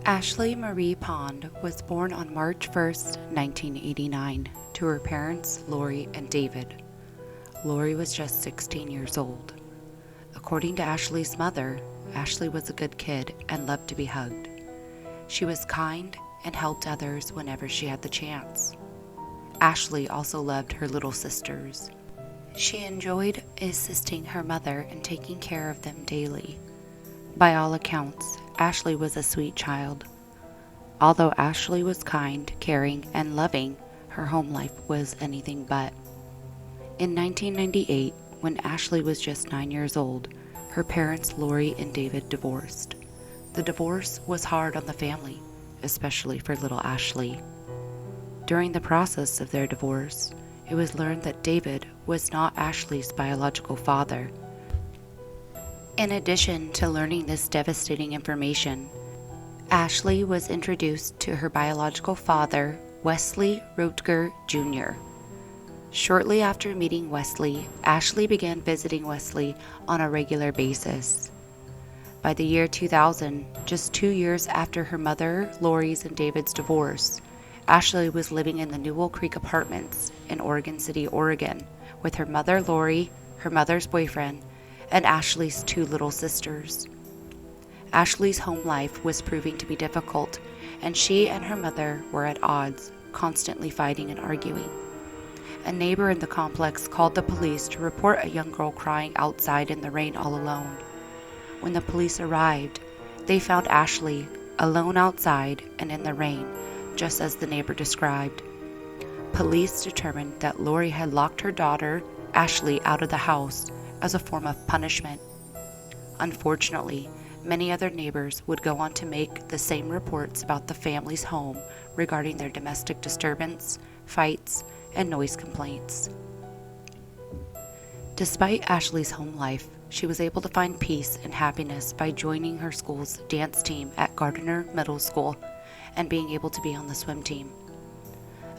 Ashley Marie Pond was born on March 1st, 1989, to her parents, Lori and David. Lori was just 16 years old. According to Ashley's mother, Ashley was a good kid and loved to be hugged. She was kind and helped others whenever she had the chance. Ashley also loved her little sisters. She enjoyed assisting her mother and taking care of them daily. By all accounts, Ashley was a sweet child. Although Ashley was kind, caring, and loving, her home life was anything but. In 1998, when Ashley was just 9 years old, her parents Lori and David divorced. The divorce was hard on the family, especially for little Ashley. During the process of their divorce, it was learned that David was not Ashley's biological father. In addition to learning this devastating information, Ashley was introduced to her biological father, Wesley Rotger Jr. Shortly after meeting Wesley, Ashley began visiting Wesley on a regular basis. By the year 2000, just 2 years after her mother, Lori's, and David's divorce, Ashley was living in the Newell Creek Apartments in Oregon City, Oregon, with her mother, Lori, her mother's boyfriend, and Ashley's 2 little sisters. Ashley's home life was proving to be difficult, and she and her mother were at odds, constantly fighting and arguing. A neighbor in the complex called the police to report a young girl crying outside in the rain all alone. When the police arrived, they found Ashley alone outside and in the rain, just as the neighbor described. Police determined that Lori had locked her daughter, Ashley, out of the house as a form of punishment. Unfortunately, many other neighbors would go on to make the same reports about the family's home regarding their domestic disturbance, fights, and noise complaints. Despite Ashley's home life, she was able to find peace and happiness by joining her school's dance team at Gardner Middle School and being able to be on the swim team.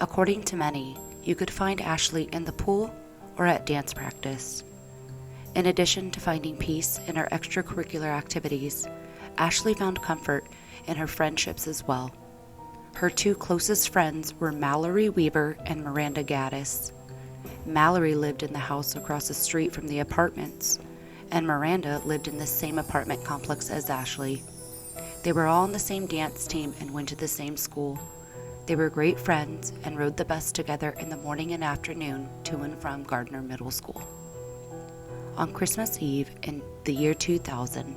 According to many, you could find Ashley in the pool or at dance practice. In addition to finding peace in her extracurricular activities, Ashley found comfort in her friendships as well. Her 2 closest friends were Mallory Weaver and Miranda Gaddis. Mallory lived in the house across the street from the apartments, and Miranda lived in the same apartment complex as Ashley. They were all on the same dance team and went to the same school. They were great friends and rode the bus together in the morning and afternoon to and from Gardner Middle School. On Christmas Eve in the year 2000,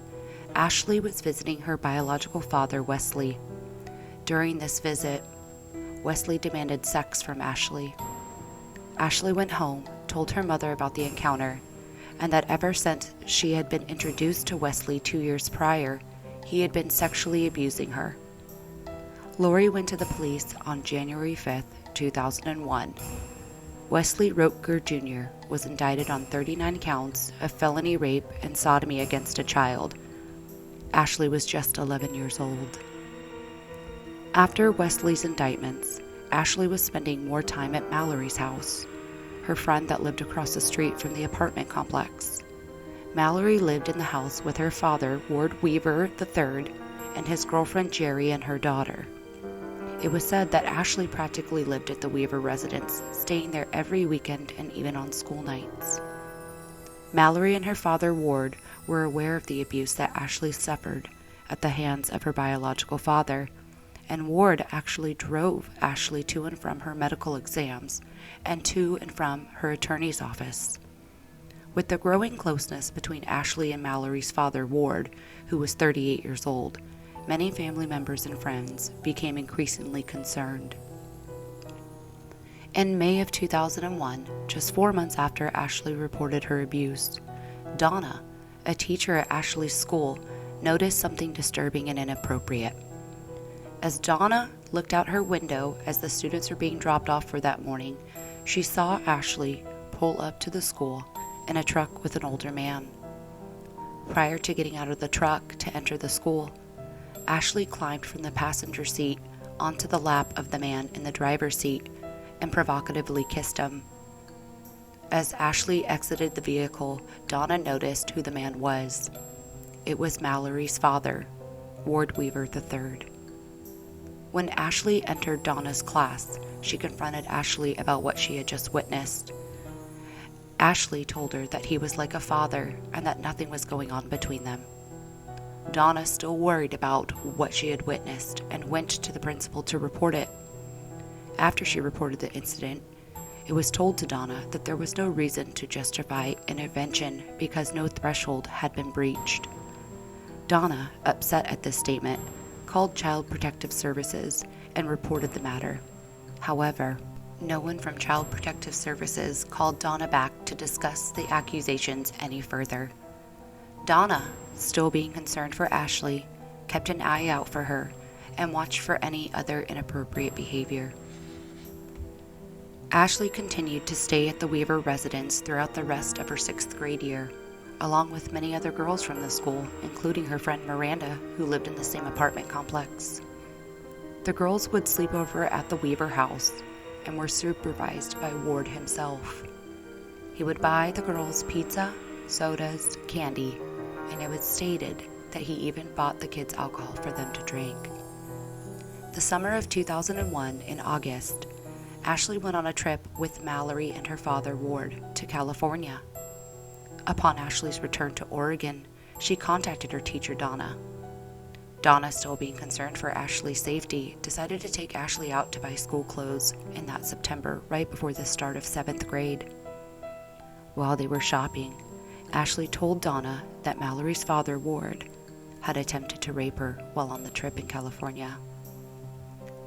Ashley was visiting her biological father, Wesley. During this visit, Wesley demanded sex from Ashley. Ashley went home, told her mother about the encounter, and that ever since she had been introduced to Wesley 2 years prior, he had been sexually abusing her. Lori went to the police on January 5th, 2001. Wesley Rotger Jr. was indicted on 39 counts of felony rape and sodomy against a child. Ashley was just 11 years old. After Wesley's indictments, Ashley was spending more time at Mallory's house, her friend that lived across the street from the apartment complex. Mallory lived in the house with her father, Ward Weaver III, and his girlfriend Jerry and her daughter. It was said that Ashley practically lived at the Weaver residence, staying there every weekend and even on school nights. Mallory and her father, Ward, were aware of the abuse that Ashley suffered at the hands of her biological father, and Ward actually drove Ashley to and from her medical exams and to and from her attorney's office. With the growing closeness between Ashley and Mallory's father, Ward, who was 38 years old, many family members and friends became increasingly concerned. In May of 2001, just 4 months after Ashley reported her abuse, Donna, a teacher at Ashley's school, noticed something disturbing and inappropriate. As Donna looked out her window as the students were being dropped off for that morning, she saw Ashley pull up to the school in a truck with an older man. Prior to getting out of the truck to enter the school, Ashley climbed from the passenger seat onto the lap of the man in the driver's seat and provocatively kissed him. As Ashley exited the vehicle, Donna noticed who the man was. It was Mallory's father, Ward Weaver III. When Ashley entered Donna's class, she confronted Ashley about what she had just witnessed. Ashley told her that he was like a father and that nothing was going on between them. Donna, still worried about what she had witnessed, and went to the principal to report it. After she reported the incident, it was told to Donna that there was no reason to justify intervention because no threshold had been breached. Donna, upset at this statement, called Child Protective Services and reported the matter. However, no one from Child Protective Services called Donna back to discuss the accusations any further. Donna, still being concerned for Ashley, kept an eye out for her and watched for any other inappropriate behavior. Ashley continued to stay at the Weaver residence throughout the rest of her 6th grade year, along with many other girls from the school, including her friend Miranda, who lived in the same apartment complex. The girls would sleep over at the Weaver house and were supervised by Ward himself. He would buy the girls pizza, sodas, candy, and it was stated that he even bought the kids alcohol for them to drink. The summer of 2001, in August, Ashley went on a trip with Mallory and her father, Ward, to California. Upon Ashley's return to Oregon, she contacted her teacher, Donna. Donna, still being concerned for Ashley's safety, decided to take Ashley out to buy school clothes in that September, right before the start of 7th grade. While they were shopping, Ashley told Donna that Mallory's father, Ward, had attempted to rape her while on the trip in California.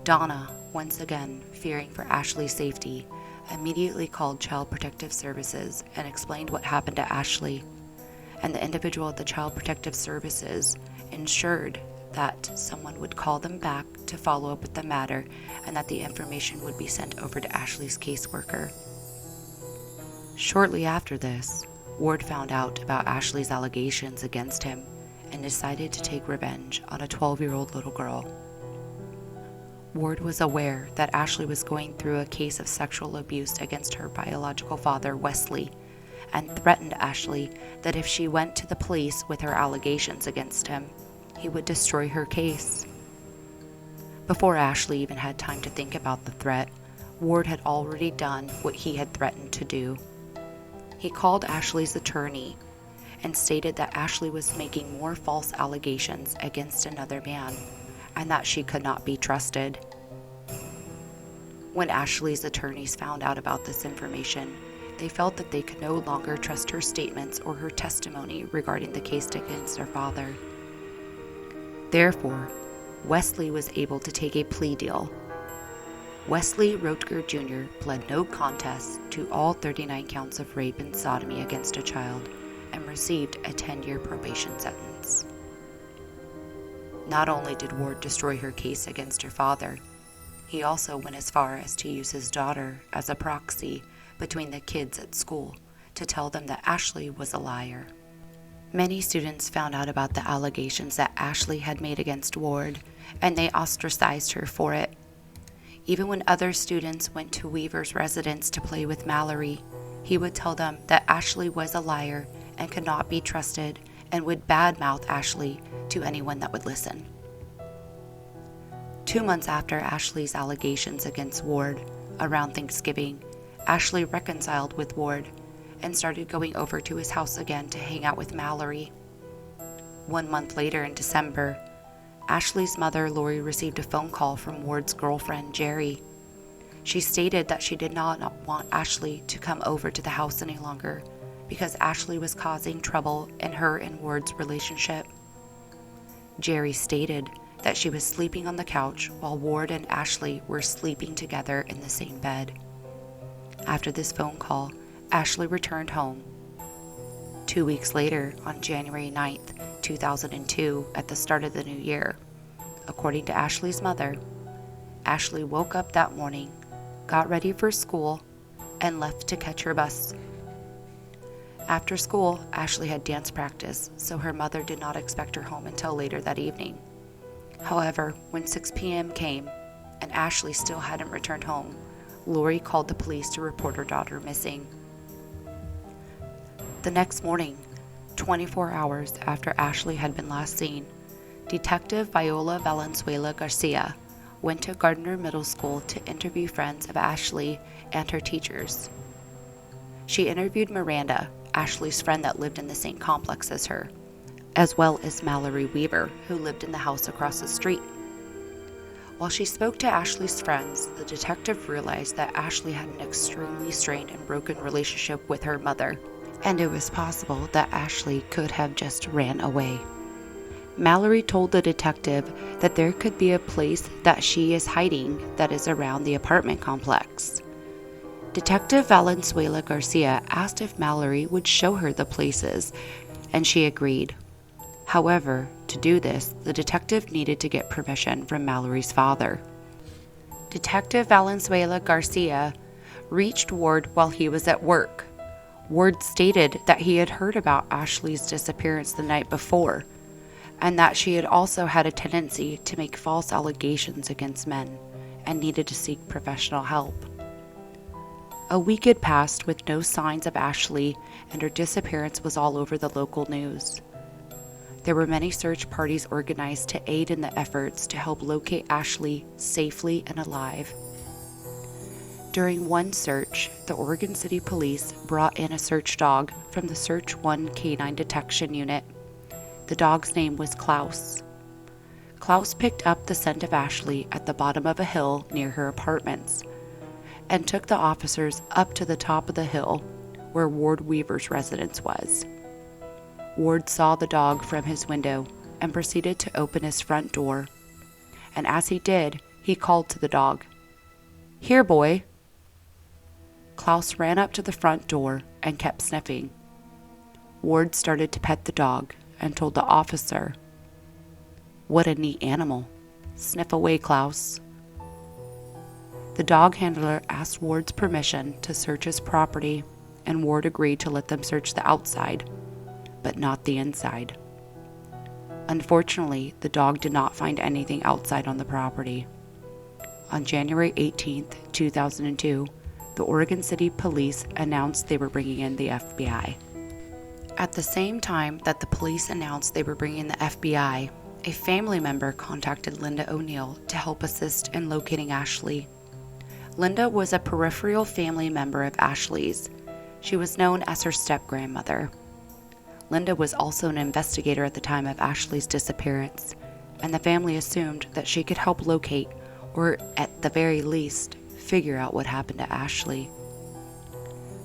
Donna, once again fearing for Ashley's safety, immediately called Child Protective Services and explained what happened to Ashley, and the individual at the Child Protective Services ensured that someone would call them back to follow up with the matter and that the information would be sent over to Ashley's caseworker. Shortly after this, Ward found out about Ashley's allegations against him and decided to take revenge on a 12-year-old little girl. Ward was aware that Ashley was going through a case of sexual abuse against her biological father, Wesley, and threatened Ashley that if she went to the police with her allegations against him, he would destroy her case. Before Ashley even had time to think about the threat, Ward had already done what he had threatened to do. He called Ashley's attorney and stated that Ashley was making more false allegations against another man, and that she could not be trusted. When Ashley's attorneys found out about this information, they felt that they could no longer trust her statements or her testimony regarding the case against her father. Therefore, Wesley was able to take a plea deal. Wesley Rotger Jr. pled no contest to all 39 counts of rape and sodomy against a child and received a 10-year probation sentence. Not only did Ward destroy her case against her father, he also went as far as to use his daughter as a proxy between the kids at school to tell them that Ashley was a liar. Many students found out about the allegations that Ashley had made against Ward, and they ostracized her for it. Even when other students went to Weaver's residence to play with Mallory, he would tell them that Ashley was a liar and could not be trusted, and would badmouth Ashley to anyone that would listen. 2 months after Ashley's allegations against Ward, around Thanksgiving, Ashley reconciled with Ward and started going over to his house again to hang out with Mallory. 1 month later, in December, Ashley's mother, Lori, received a phone call from Ward's girlfriend, Jerry. She stated that she did not want Ashley to come over to the house any longer, because Ashley was causing trouble in her and Ward's relationship. Jerry stated that she was sleeping on the couch while Ward and Ashley were sleeping together in the same bed. After this phone call, Ashley returned home. 2 weeks later, on January 9th, 2002, at the start of the new year, according to Ashley's mother, Ashley woke up that morning, got ready for school, and left to catch her bus. After school, Ashley had dance practice, so her mother did not expect her home until later that evening. However, when 6 p.m. came and Ashley still hadn't returned home, Lori called the police to report her daughter missing. The next morning, 24 hours after Ashley had been last seen, Detective Viola Valenzuela Garcia went to Gardner Middle School to interview friends of Ashley and her teachers. She interviewed Miranda, Ashley's friend that lived in the same complex as her, as well as Mallory Weaver, who lived in the house across the street. While she spoke to Ashley's friends, the detective realized that Ashley had an extremely strained and broken relationship with her mother, and it was possible that Ashley could have just ran away. Mallory told the detective that there could be a place that she is hiding that is around the apartment complex. Detective Valenzuela Garcia asked if Mallory would show her the places, and she agreed. However, to do this, the detective needed to get permission from Mallory's father. Detective Valenzuela Garcia reached Ward while he was at work. Ward stated that he had heard about Ashley's disappearance the night before, and that she had also had a tendency to make false allegations against men and needed to seek professional help. A week had passed with no signs of Ashley, and her disappearance was all over the local news. There were many search parties organized to aid in the efforts to help locate Ashley safely and alive. During one search, the Oregon City Police brought in a search dog from the Search 1 Canine Detection Unit. The dog's name was Klaus. Klaus picked up the scent of Ashley at the bottom of a hill near her apartments and took the officers up to the top of the hill where Ward Weaver's residence was. Ward saw the dog from his window and proceeded to open his front door, and as he did, he called to the dog, "Here, boy." Klaus ran up to the front door and kept sniffing. Ward started to pet the dog and told the officer, "What a neat animal. Sniff away, Klaus." The dog handler asked Ward's permission to search his property, and Ward agreed to let them search the outside, but not the inside. Unfortunately, the dog did not find anything outside on the property. On January 18, 2002, the Oregon City Police announced they were bringing in the FBI. At the same time that the police announced they were bringing in the FBI, a family member contacted Linda O'Neill to help assist in locating Ashley. Linda was a peripheral family member of Ashley's. She was known as her step-grandmother. Linda was also an investigator at the time of Ashley's disappearance, and the family assumed that she could help locate, or at the very least, figure out what happened to Ashley.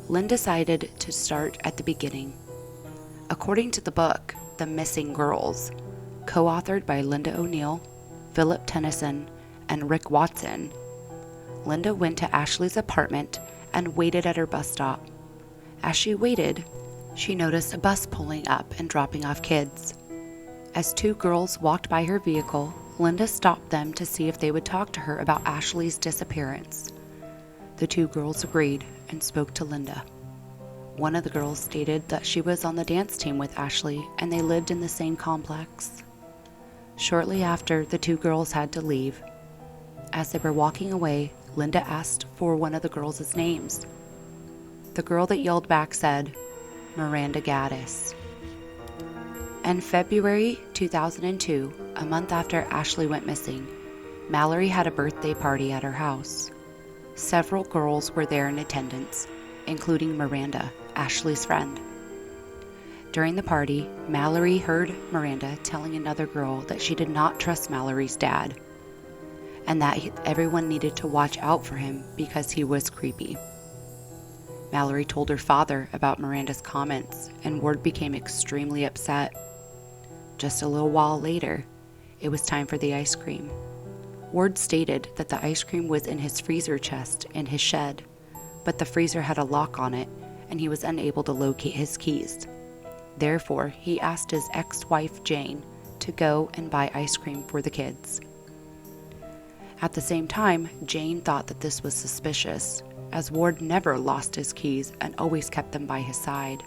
Lynn decided to start at the beginning. According to the book, The Missing Girls, co-authored by Linda O'Neill, Philip Tennyson, and Rick Watson, Linda went to Ashley's apartment and waited at her bus stop. As she waited, she noticed a bus pulling up and dropping off kids. As two girls walked by her vehicle, Linda stopped them to see if they would talk to her about Ashley's disappearance. The two girls agreed and spoke to Linda. One of the girls stated that she was on the dance team with Ashley and they lived in the same complex. Shortly after, the two girls had to leave. As they were walking away, Linda asked for one of the girls' names. The girl that yelled back said, "Miranda Gaddis." In February 2002, a month after Ashley went missing, Mallory had a birthday party at her house. Several girls were there in attendance, including Miranda, Ashley's friend. During the party, Mallory heard Miranda telling another girl that she did not trust Mallory's dad, and that everyone needed to watch out for him because he was creepy. Mallory told her father about Miranda's comments, and Ward became extremely upset. Just a little while later, it was time for the ice cream. Ward stated that the ice cream was in his freezer chest in his shed, but the freezer had a lock on it, and he was unable to locate his keys. Therefore, he asked his ex-wife Jane to go and buy ice cream for the kids. At the same time, Jane thought that this was suspicious, as Ward never lost his keys and always kept them by his side.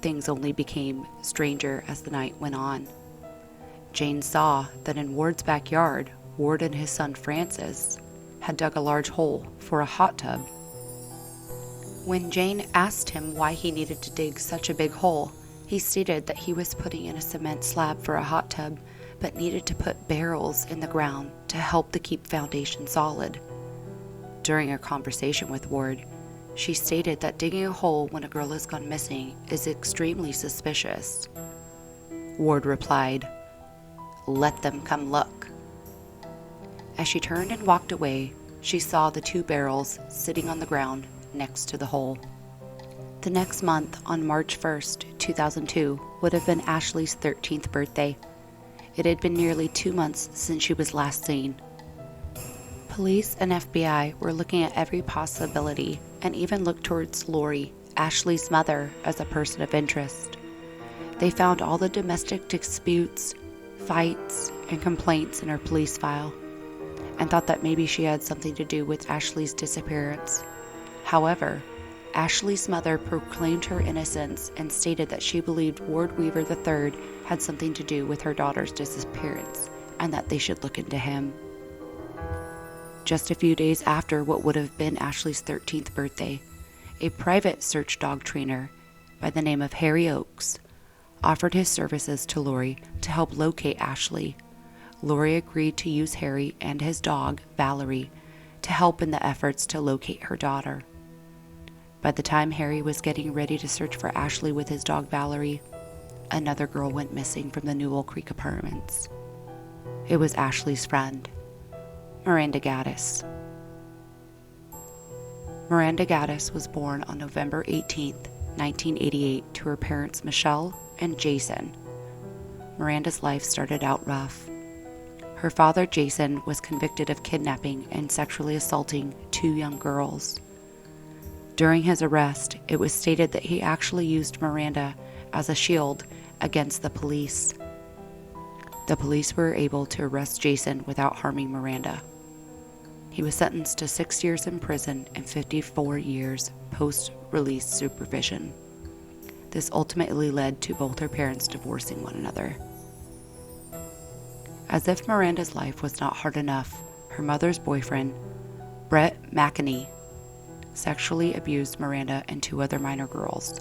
Things only became stranger as the night went on. Jane saw that in Ward's backyard, Ward and his son Francis had dug a large hole for a hot tub. When Jane asked him why he needed to dig such a big hole, he stated that he was putting in a cement slab for a hot tub but needed to put barrels in the ground to help the keep foundation solid. During a conversation with Ward, she stated that digging a hole when a girl has gone missing is extremely suspicious. Ward replied, "Let them come look." As she turned and walked away, she saw the 2 barrels sitting on the ground next to the hole. The next month, on March 1st, 2002, would have been Ashley's 13th birthday. It had been nearly 2 months since she was last seen. Police and FBI were looking at every possibility and even looked towards Lori, Ashley's mother, as a person of interest. They found all the domestic disputes, fights, and complaints in her police file, and thought that maybe she had something to do with Ashley's disappearance. However, Ashley's mother proclaimed her innocence and stated that she believed Ward Weaver III had something to do with her daughter's disappearance, and that they should look into him. Just a few days after what would have been Ashley's 13th birthday, a private search dog trainer by the name of Harry Oakes offered his services to Lori to help locate Ashley. Lori agreed to use Harry and his dog, Valerie, to help in the efforts to locate her daughter. By the time Harry was getting ready to search for Ashley with his dog Valerie, another girl went missing from the Newell Creek apartments. It was Ashley's friend, Miranda Gaddis. Miranda Gaddis was born on November 18, 1988, to her parents Michelle and Jason. Miranda's life started out rough. Her father, Jason, was convicted of kidnapping and sexually assaulting 2 young girls. During his arrest, it was stated that he actually used Miranda as a shield against the police. The police were able to arrest Jason without harming Miranda. He was sentenced to 6 years in prison and 54 years post-release supervision. This ultimately led to both her parents divorcing one another. As if Miranda's life was not hard enough, her mother's boyfriend, Brett McEnany, sexually abused Miranda and 2 other minor girls.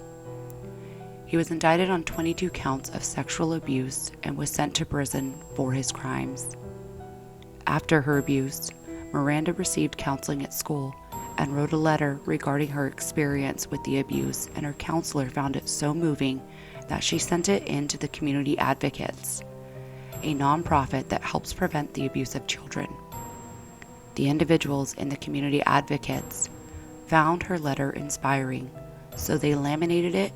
He was indicted on 22 counts of sexual abuse and was sent to prison for his crimes. After her abuse, Miranda received counseling at school and wrote a letter regarding her experience with the abuse, and her counselor found it so moving that she sent it in to the Community Advocates, a nonprofit that helps prevent the abuse of children. The individuals in the Community Advocates found her letter inspiring, so they laminated it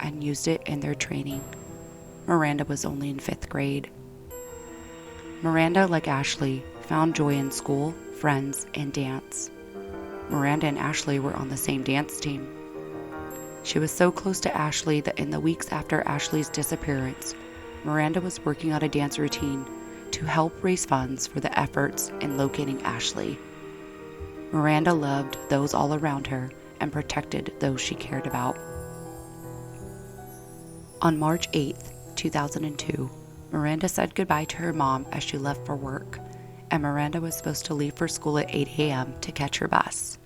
and used it in their training. Miranda was only in 5th grade. Miranda, like Ashley, found joy in school, friends, and dance. Miranda and Ashley were on the same dance team. She was so close to Ashley that in the weeks after Ashley's disappearance, Miranda was working on a dance routine to help raise funds for the efforts in locating Ashley. Miranda loved those all around her and protected those she cared about. On March 8, 2002, Miranda said goodbye to her mom as she left for work, and Miranda was supposed to leave for school at 8 a.m. to catch her bus.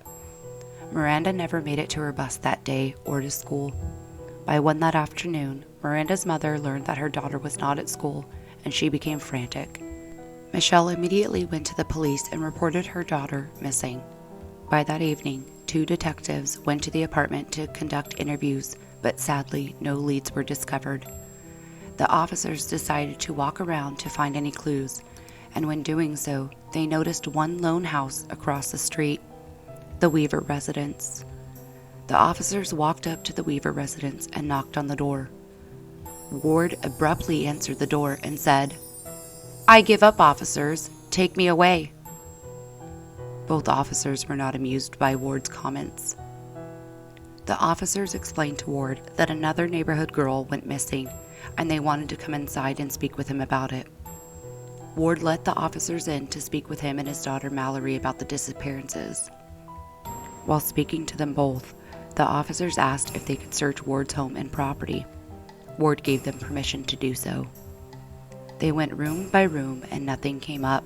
Miranda never made it to her bus that day or to school. By 1 that afternoon, Miranda's mother learned that her daughter was not at school, and she became frantic. Michelle immediately went to the police and reported her daughter missing. By that evening, 2 detectives went to the apartment to conduct interviews, but sadly, no leads were discovered. The officers decided to walk around to find any clues, and when doing so, they noticed one lone house across the street, the Weaver residence. The officers walked up to the Weaver residence and knocked on the door. Ward abruptly answered the door and said, "I give up, officers. Take me away." Both officers were not amused by Ward's comments. The officers explained to Ward that another neighborhood girl went missing, and they wanted to come inside and speak with him about it. Ward let the officers in to speak with him and his daughter Mallory about the disappearances. While speaking to them both, the officers asked if they could search Ward's home and property. Ward gave them permission to do so. They went room by room and nothing came up.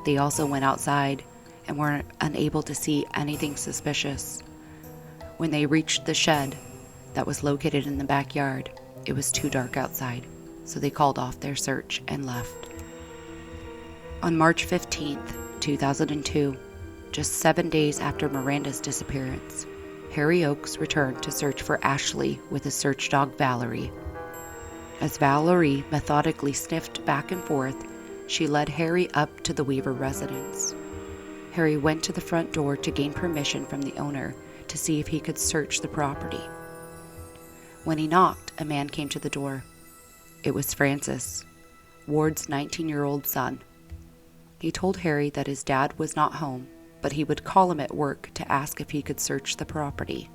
They also went outside and were unable to see anything suspicious. When they reached the shed that was located in the backyard, it was too dark outside, so they called off their search and left. On March 15th, 2002, just 7 days after Miranda's disappearance, Harry Oakes returned to search for Ashley with his search dog Valerie. As Valerie methodically sniffed back and forth, she led Harry up to the Weaver residence. Harry went to the front door to gain permission from the owner to see if he could search the property. When he knocked, a man came to the door. It was Francis, Ward's 19-year-old son. He told Harry that his dad was not home, but he would call him at work to ask if he could search the property.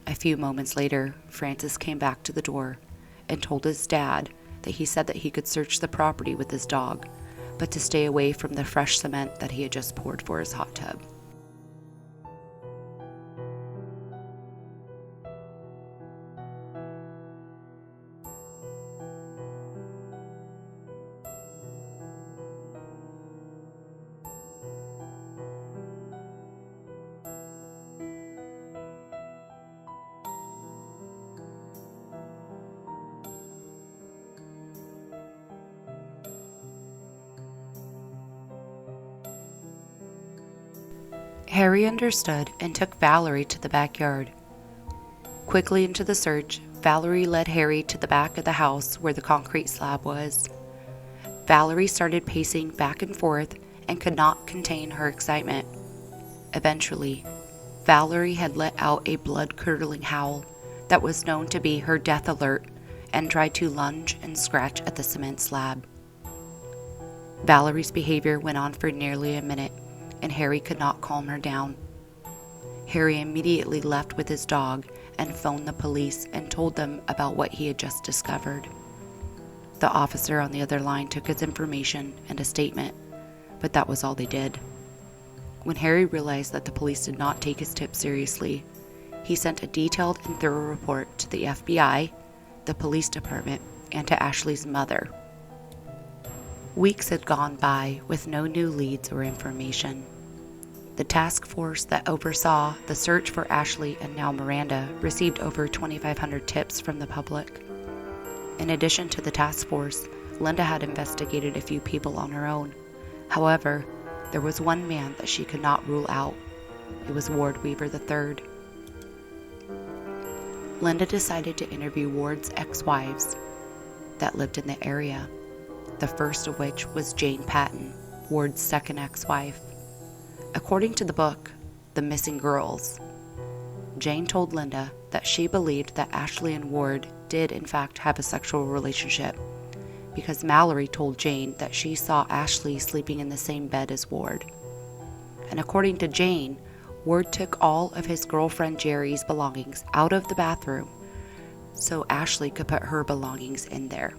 A few moments later, Francis came back to the door and told his dad that he said that he could search the property with his dog, but to stay away from the fresh cement that he had just poured for his hot tub. Harry understood and took Valerie to the backyard. Quickly into the search, Valerie led Harry to the back of the house where the concrete slab was. Valerie started pacing back and forth and could not contain her excitement. Eventually, Valerie had let out a blood-curdling howl that was known to be her death alert and tried to lunge and scratch at the cement slab. Valerie's behavior went on for nearly a minute, and Harry could not calm her down. Harry immediately left with his dog and phoned the police and told them about what he had just discovered. The officer on the other line took his information and a statement, but that was all they did. When Harry realized that the police did not take his tip seriously, he sent a detailed and thorough report to the FBI, the police department, and to Ashley's mother. Weeks had gone by with no new leads or information. The task force that oversaw the search for Ashley and now Miranda received over 2,500 tips from the public. In addition to the task force, Linda had investigated a few people on her own. However, there was one man that she could not rule out. It was Ward Weaver III. Linda decided to interview Ward's ex-wives that lived in the area, the first of which was Jane Patton, Ward's second ex-wife. According to the book, The Missing Girls, Jane told Linda that she believed that Ashley and Ward did in fact have a sexual relationship, because Mallory told Jane that she saw Ashley sleeping in the same bed as Ward. And according to Jane, Ward took all of his girlfriend Jerry's belongings out of the bathroom so Ashley could put her belongings in there.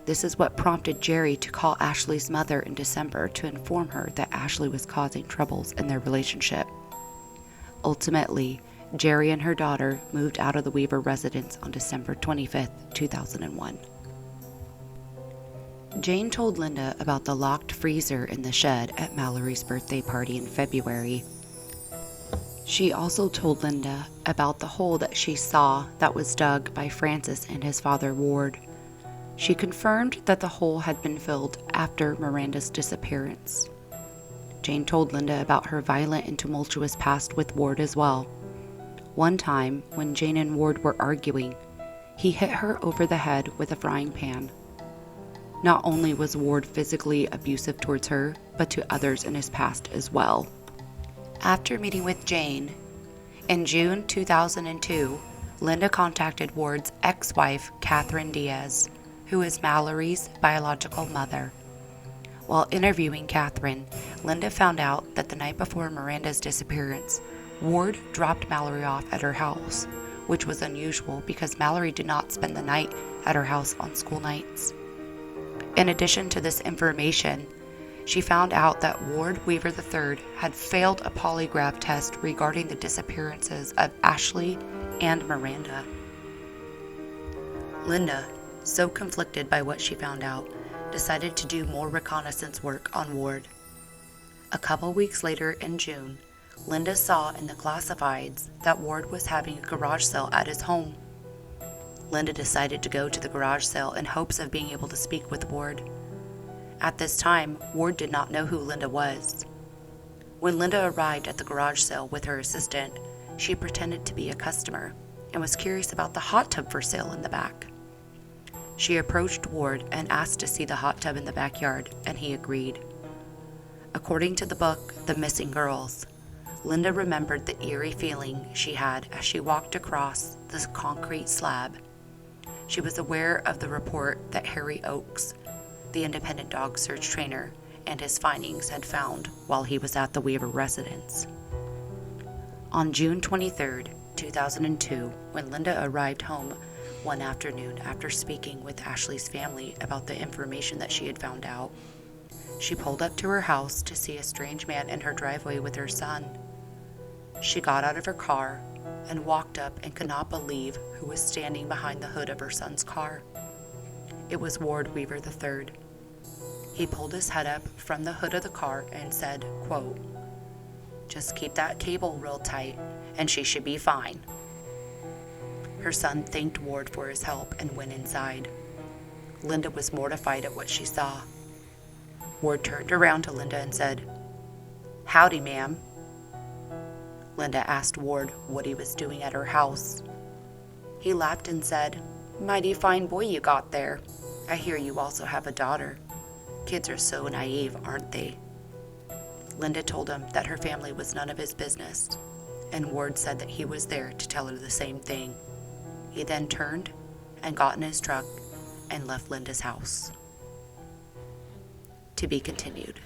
This is what prompted Jerry to call Ashley's mother in December to inform her that Ashley was causing troubles in their relationship. Ultimately, Jerry and her daughter moved out of the Weaver residence on December 25, 2001. Jane told Linda about the locked freezer in the shed at Mallory's birthday party in February. She also told Linda about the hole that she saw that was dug by Francis and his father Ward. She confirmed that the hole had been filled after Miranda's disappearance. Jane told Linda about her violent and tumultuous past with Ward as well. One time, when Jane and Ward were arguing, he hit her over the head with a frying pan. Not only was Ward physically abusive towards her, but to others in his past as well. After meeting with Jane, in June 2002, Linda contacted Ward's ex-wife, Catherine Diaz, who is Mallory's biological mother. While interviewing Catherine, Linda found out that the night before Miranda's disappearance, Ward dropped Mallory off at her house, which was unusual because Mallory did not spend the night at her house on school nights. In addition to this information, she found out that Ward Weaver III had failed a polygraph test regarding the disappearances of Ashley and Miranda. Linda, so conflicted by what she found out, decided to do more reconnaissance work on Ward. A couple weeks later in June, Linda saw in the classifieds that Ward was having a garage sale at his home. Linda decided to go to the garage sale in hopes of being able to speak with Ward. At this time, Ward did not know who Linda was. When Linda arrived at the garage sale with her assistant, she pretended to be a customer and was curious about the hot tub for sale in the back. She approached Ward and asked to see the hot tub in the backyard, and he agreed. According to the book, The Missing Girls, Linda remembered the eerie feeling she had as she walked across the concrete slab. She was aware of the report that Harry Oakes, the independent dog search trainer, and his findings had found while he was at the Weaver residence. On June 23, 2002, when Linda arrived home one afternoon after speaking with Ashley's family about the information that she had found out, she pulled up to her house to see a strange man in her driveway with her son. She got out of her car and walked up and could not believe who was standing behind the hood of her son's car. It was Ward Weaver III. He pulled his head up from the hood of the car and said, quote, "Just keep that cable real tight and she should be fine." Her son thanked Ward for his help and went inside. Linda was mortified at what she saw. Ward turned around to Linda and said, "Howdy, ma'am." Linda asked Ward what he was doing at her house. He laughed and said, "Mighty fine boy you got there. I hear you also have a daughter. Kids are so naive, aren't they?" Linda told him that her family was none of his business, and Ward said that he was there to tell her the same thing. He then turned and got in his truck and left Linda's house. To be continued.